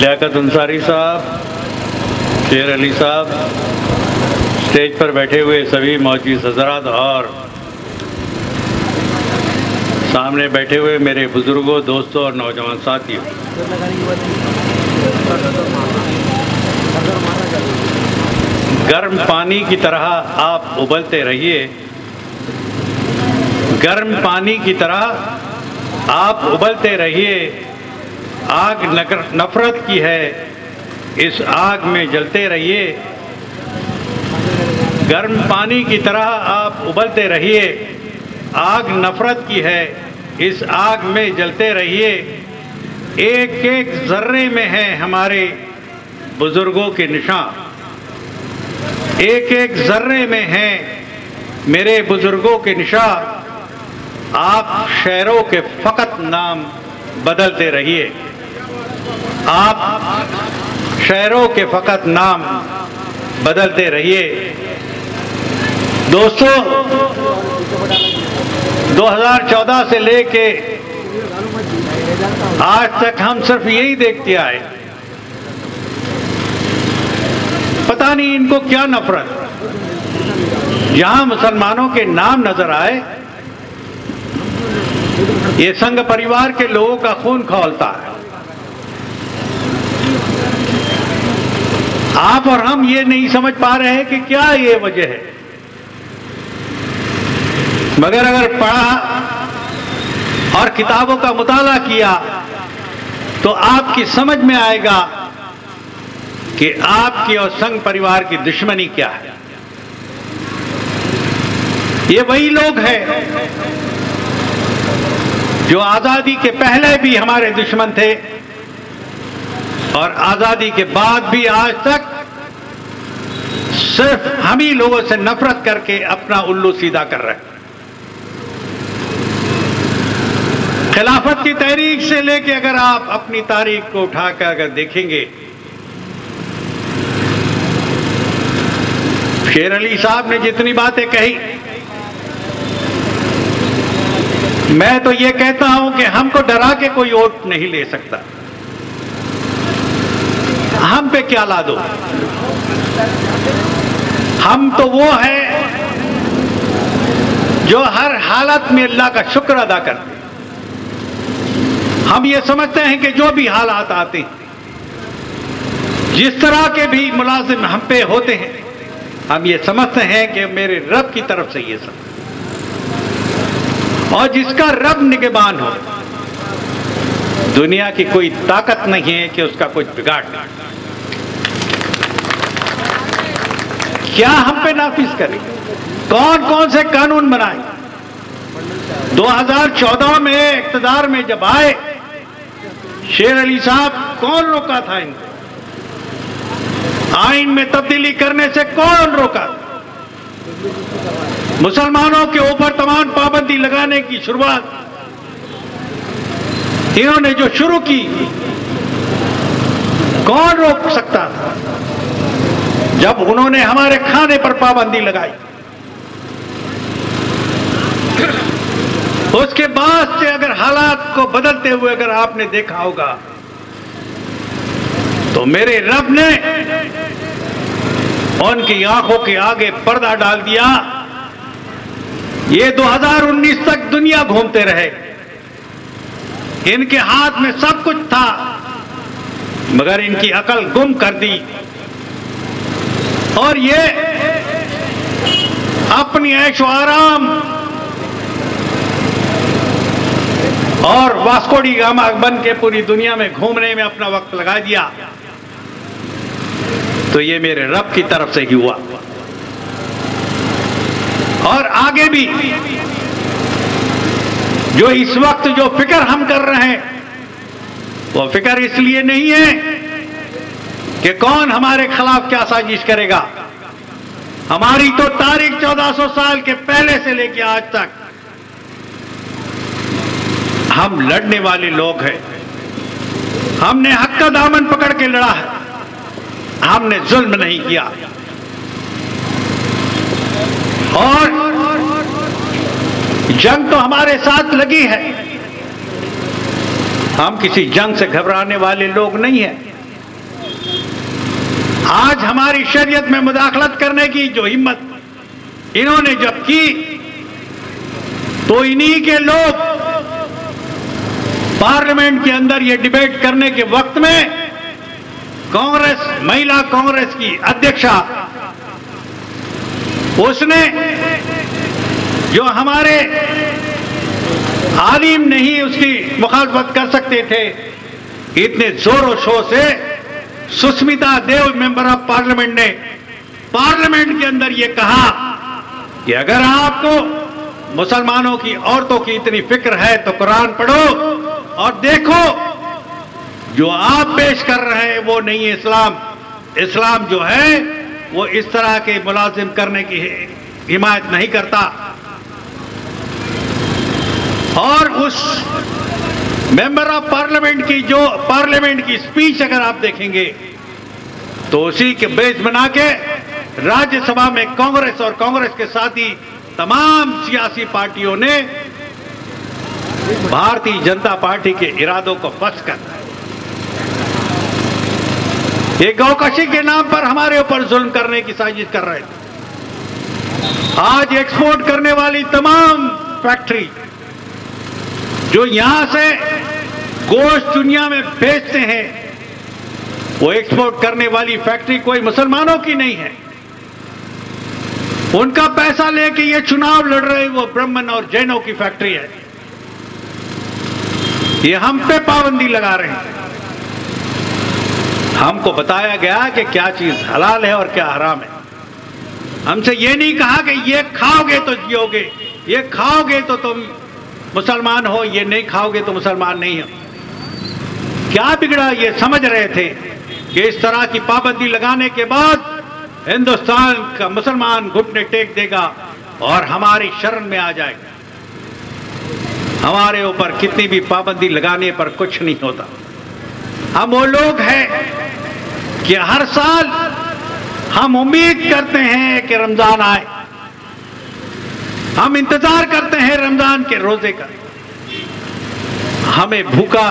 लियाकत अंसारी साहब, शेर अली साहब, स्टेज पर बैठे हुए सभी मौजूद हज़रात और सामने बैठे हुए मेरे बुजुर्गों, दोस्तों और नौजवान साथियों, गर्म पानी की तरह आप उबलते रहिए। गर्म पानी की तरह आप उबलते रहिए। आग नफरत की है, इस आग में जलते रहिए। गर्म पानी की तरह आप उबलते रहिए। आग नफरत की है, इस आग में जलते रहिए। एक एक जर्रे में है हमारे बुजुर्गों के निशान। एक एक जर्रे में हैं मेरे बुजुर्गों के निशान। आप शहरों के फकत नाम बदलते रहिए। आप शहरों के फकत नाम बदलते रहिए। दोस्तों, 2014 से लेके आज तक हम सिर्फ यही देखते आए, पता नहीं इनको क्या नफरत, जहां मुसलमानों के नाम नजर आए ये संघ परिवार के लोगों का खून खौलता है। आप और हम ये नहीं समझ पा रहे हैं कि क्या ये वजह है, मगर अगर पढ़ा और किताबों का मुताला किया तो आपकी समझ में आएगा कि आपकी और संघ परिवार की दुश्मनी क्या है। ये वही लोग हैं जो आजादी के पहले भी हमारे दुश्मन थे और आजादी के बाद भी आज तक सिर्फ हम ही लोगों से नफरत करके अपना उल्लू सीधा कर रहे हैं। खिलाफत की तहरीक से लेके अगर आप अपनी तारीख को उठाकर अगर देखेंगे, शेर अली साहब ने जितनी बातें कही, मैं तो ये कहता हूं कि हमको डरा के कोई वोट नहीं ले सकता। हम पे क्या ला दो, हम तो वो है जो हर हालत में अल्लाह का शुक्र अदा करते। हम ये समझते हैं कि जो भी हालात आते हैं, जिस तरह के भी मुलाजिम हम पे होते हैं, हम ये समझते हैं कि मेरे रब की तरफ से ये सब, और जिसका रब निगहबान हो, दुनिया की कोई ताकत नहीं है कि उसका कुछ बिगाड़ दे। क्या हम पे नाफिज करें, कौन कौन से कानून बनाए। 2014 में इख्तिदार में जब आए शेर अली साहब, कौन रोका था इनको? आइन में तब्दीली करने से कौन रोका? मुसलमानों के ऊपर तमाम पाबंदी लगाने की शुरुआत इन्होंने जो शुरू की, कौन रोक सकता था? जब उन्होंने हमारे खाने पर पाबंदी लगाई, उसके बाद से अगर हालात को बदलते हुए अगर आपने देखा होगा तो मेरे रब ने उनकी आंखों के आगे पर्दा डाल दिया। ये 2019 तक दुनिया घूमते रहे, इनके हाथ में सब कुछ था, मगर इनकी अकल गुम कर दी और ये अपनी ऐशो आराम और वास्को डी गामा बन के पूरी दुनिया में घूमने में अपना वक्त लगा दिया। तो ये मेरे रब की तरफ से ही हुआ। और आगे भी जो इस वक्त जो फिक्र हम कर रहे हैं, वो फिक्र इसलिए नहीं है कि कौन हमारे खिलाफ क्या साजिश करेगा। हमारी तो तारीख 1400 साल के पहले से लेकर आज तक हम लड़ने वाले लोग हैं। हमने हक का दामन पकड़ के लड़ा है, हमने जुल्म नहीं किया। और जंग तो हमारे साथ लगी है, हम किसी जंग से घबराने वाले लोग नहीं हैं। आज हमारी शरीयत में मुदाखलत करने की जो हिम्मत इन्होंने जब की, तो इन्हीं के लोग पार्लियामेंट के अंदर ये डिबेट करने के वक्त में कांग्रेस, महिला कांग्रेस की अध्यक्षा, उसने जो हमारे आलिम नहीं उसकी मुखालफत कर सकते थे, इतने जोरों शोर से Sushmita Dev member of parliament ने पार्लियामेंट के अंदर यह कहा कि अगर आपको मुसलमानों की औरतों की इतनी फिक्र है तो कुरान पढ़ो और देखो जो आप पेश कर रहे हैं वो नहीं है इस्लाम। इस्लाम जो है वो इस तरह के मुलाजिम करने की हिमायत नहीं करता। और उस मेंबर ऑफ पार्लियामेंट की जो पार्लियामेंट की स्पीच अगर आप देखेंगे तो उसी के बेस बना के राज्यसभा में कांग्रेस और कांग्रेस के साथी तमाम सियासी पार्टियों ने भारतीय जनता पार्टी के इरादों को फंस कर ये गौकशी के नाम पर हमारे ऊपर जुल्म करने की साजिश कर रहे थे। आज एक्सपोर्ट करने वाली तमाम फैक्ट्री जो यहां से गोश्त दुनिया में बेचते हैं, वो एक्सपोर्ट करने वाली फैक्ट्री कोई मुसलमानों की नहीं है। उनका पैसा लेके ये चुनाव लड़ रहे वो ब्राह्मण और जैनों की फैक्ट्री है। ये हम पे पाबंदी लगा रहे हैं। हमको बताया गया कि क्या चीज हलाल है और क्या हराम है। हमसे ये नहीं कहा कि ये खाओगे तो जियोगे, ये खाओगे तो तुम मुसलमान हो, ये नहीं खाओगे तो मुसलमान नहीं हो। क्या बिगड़ा? ये समझ रहे थे कि इस तरह की पाबंदी लगाने के बाद हिंदुस्तान का मुसलमान घुटने टेक देगा और हमारी शरण में आ जाएगा। हमारे ऊपर कितनी भी पाबंदी लगाने पर कुछ नहीं होता। हम वो लोग हैं कि हर साल हम उम्मीद करते हैं कि रमजान आए, हम इंतजार करते हैं रमजान के रोजे का। हमें भूखा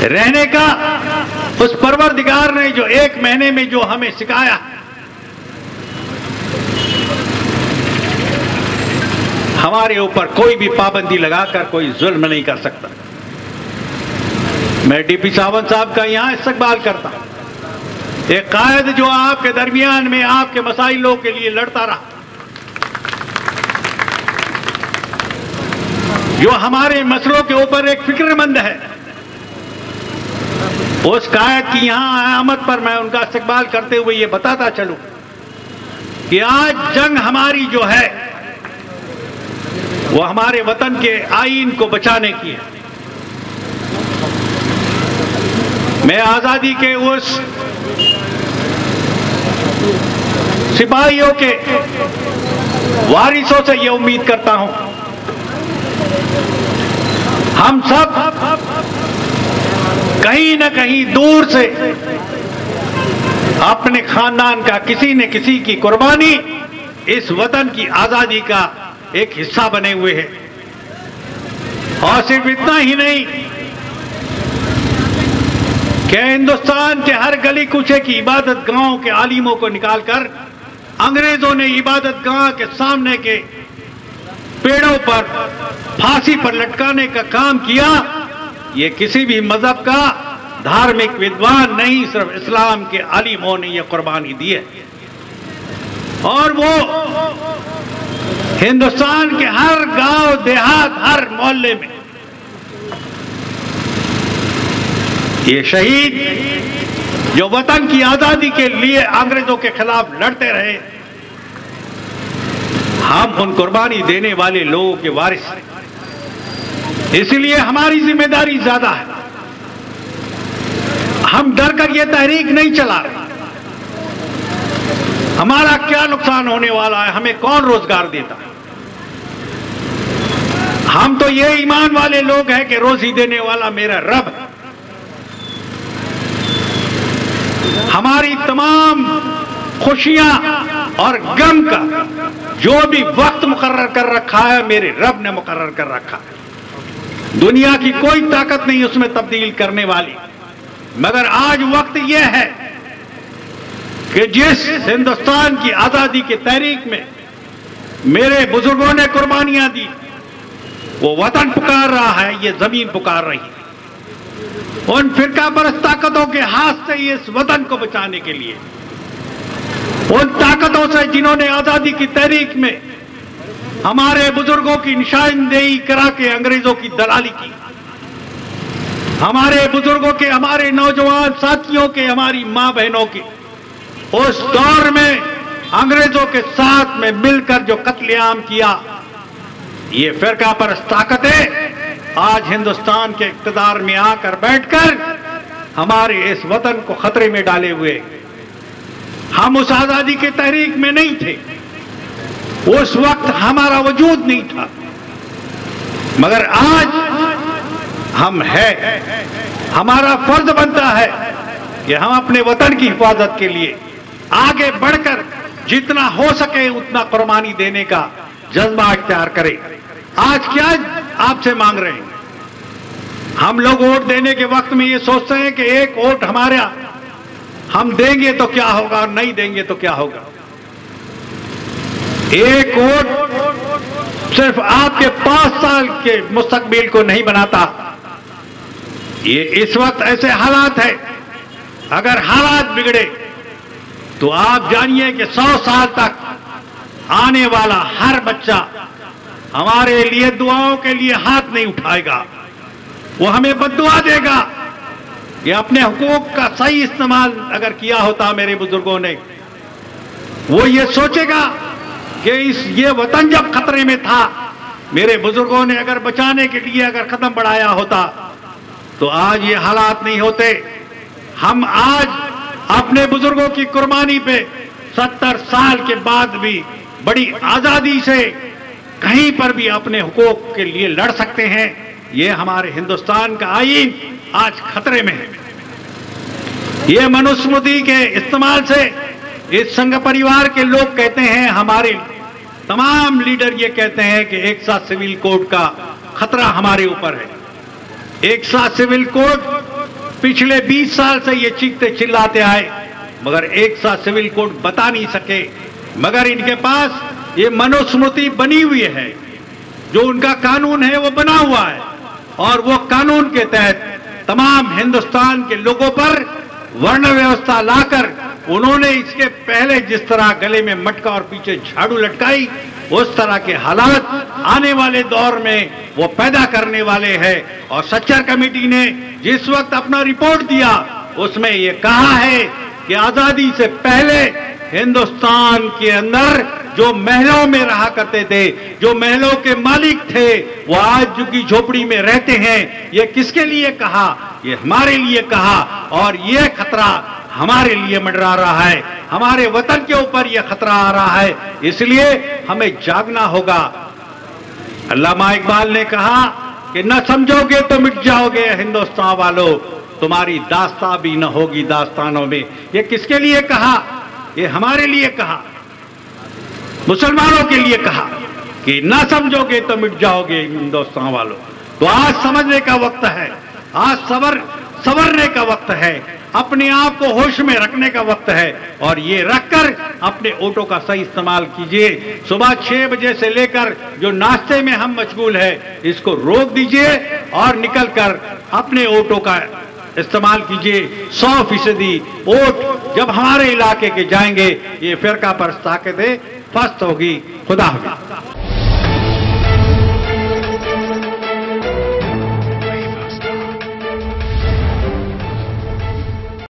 रहने का उस परवरदिगार ने जो एक महीने में जो हमें सिखाया, हमारे ऊपर कोई भी पाबंदी लगाकर कोई जुल्म नहीं कर सकता। मैं डीपी सावंत साहब का यहां इस्तकबाल करता हूं, एक कायद जो आपके दरमियान में आपके मसाइलों के लिए लड़ता रहा, जो हमारे मसलों के ऊपर एक फिक्रमंद है, उस कायद की यहां आमद पर मैं उनका इस्तकबाल करते हुए ये बताता चलूं कि आज जंग हमारी जो है वो हमारे वतन के आईन को बचाने की है। मैं आजादी के उस सिपाहियों के वारिसों से ये उम्मीद करता हूं, हम सब कहीं न कहीं दूर से अपने खानदान का किसी न किसी की कुर्बानी इस वतन की आजादी का एक हिस्सा बने हुए हैं। और सिर्फ इतना ही नहीं कि हिंदुस्तान के हर गली कूचे की इबादत गाहों के आलिमों को निकालकर अंग्रेजों ने इबादत गाह के सामने के पेड़ों पर फांसी पर लटकाने का काम किया। ये किसी भी मजहब का धार्मिक विद्वान नहीं, सिर्फ इस्लाम के आलिमों ने यह कुर्बानी दी है। और वो हिंदुस्तान के हर गांव देहात, हर मोहल्ले में ये शहीद जो वतन की आजादी के लिए अंग्रेजों के खिलाफ लड़ते रहे, हम उन कुर्बानी देने वाले लोगों के वारिस हैं। इसलिए हमारी जिम्मेदारी ज्यादा है। हम डर कर ये तहरीक नहीं चला रहे। हमारा क्या नुकसान होने वाला है, हमें कौन रोजगार देता है? हम तो ये ईमान वाले लोग हैं कि रोजी देने वाला मेरा रब है। हमारी तमाम खुशियां और गम का जो भी वक्त मुकर्रर कर रखा है, मेरे रब ने मुकर्रर कर रखा है। दुनिया की कोई ताकत नहीं उसमें तब्दील करने वाली। मगर आज वक्त यह है कि जिस हिंदुस्तान की आजादी की तहरीक में मेरे बुजुर्गों ने कुर्बानियां दी, वो वतन पुकार रहा है, ये जमीन पुकार रही है। उन फिरका परस्त ताकतों के हाथ से इस वतन को बचाने के लिए, उन ताकतों से जिन्होंने आजादी की तहरीक में हमारे बुजुर्गों की निशानदेही करा के अंग्रेजों की दलाली की, हमारे बुजुर्गों के, हमारे नौजवान साथियों के, हमारी मां बहनों की उस दौर में अंग्रेजों के साथ में मिलकर जो कत्लेआम किया, ये फिरका परस्त ताकतें आज हिंदुस्तान के इक्तदार में आकर बैठकर हमारे इस वतन को खतरे में डाले हुए। हम उस आजादी की तहरीक में नहीं थे, उस वक्त हमारा वजूद नहीं था, मगर आज हम हैं। हमारा फर्ज बनता है कि हम अपने वतन की हिफाजत के लिए आगे बढ़कर जितना हो सके उतना कुर्बानी देने का जज्बा इख्तियार करें। आज क्या आपसे मांग रहे हैं? हम लोग वोट देने के वक्त में ये सोचते हैं कि एक वोट हमारा, हम देंगे तो क्या होगा और नहीं देंगे तो क्या होगा। एक वोट सिर्फ आपके 5 साल के मुस्तकबिल को नहीं बनाता। ये इस वक्त ऐसे हालात है, अगर हालात बिगड़े तो आप जानिए कि 100 साल तक आने वाला हर बच्चा हमारे लिए दुआओं के लिए हाथ नहीं उठाएगा, वो हमें बद्दुआ देगा। ये अपने हुकूक का सही इस्तेमाल अगर किया होता मेरे बुजुर्गों ने, वो ये सोचेगा कि ये वतन जब खतरे में था, मेरे बुजुर्गों ने अगर बचाने के लिए अगर कदम बढ़ाया होता तो आज ये हालात नहीं होते। हम आज अपने बुजुर्गों की कुर्बानी पे 70 साल के बाद भी बड़ी आजादी से कहीं पर भी अपने हुकूक के लिए लड़ सकते हैं। ये हमारे हिंदुस्तान का आईन आज खतरे में है। ये मनुस्मृति के इस्तेमाल से इस संघ परिवार के लोग कहते हैं, हमारे तमाम लीडर ये कहते हैं कि एक साथ सिविल कोड का खतरा हमारे ऊपर है। एक साथ सिविल कोड पिछले 20 साल से ये चीखते चिल्लाते आए, मगर एक साथ सिविल कोड बता नहीं सके। मगर इनके पास ये मनुस्मृति बनी हुई है, जो उनका कानून है वो बना हुआ है, और वो कानून के तहत तमाम हिंदुस्तान के लोगों पर वर्ण व्यवस्था लाकर उन्होंने इसके पहले जिस तरह गले में मटका और पीछे झाड़ू लटकाई, उस तरह के हालात आने वाले दौर में वो पैदा करने वाले हैं। और सच्चर कमेटी ने जिस वक्त अपना रिपोर्ट दिया, उसमें ये कहा है कि आजादी से पहले हिंदुस्तान के अंदर जो महलों में रहा करते थे, जो महलों के मालिक थे, वो आज झुग्गी झोपड़ी में रहते हैं। ये किसके लिए कहा? ये हमारे लिए कहा, और ये खतरा हमारे लिए मंडरा रहा है, हमारे वतन के ऊपर यह खतरा आ रहा है। इसलिए हमें जागना होगा। अल्लामा इकबाल ने कहा कि न समझोगे तो मिट जाओगे हिंदुस्तान वालों, तुम्हारी दास्तां भी न होगी दास्तानों में। ये किसके लिए कहा? ये हमारे लिए कहा, मुसलमानों के लिए कहा कि ना समझोगे तो मिट जाओगे हिंदुस्तान वालों। तो आज समझने का वक्त है, आज संवरने का वक्त है, अपने आप को होश में रखने का वक्त है, और ये रखकर अपने वोटों का सही इस्तेमाल कीजिए। सुबह 6 बजे से लेकर जो नाश्ते में हम मशगूल है, इसको रोक दीजिए और निकलकर अपने वोटों का इस्तेमाल कीजिए। 100% वोट जब हमारे इलाके के जाएंगे, ये फिरका परस्त ताकतें फस्त होगी। खुदा हाफिज़।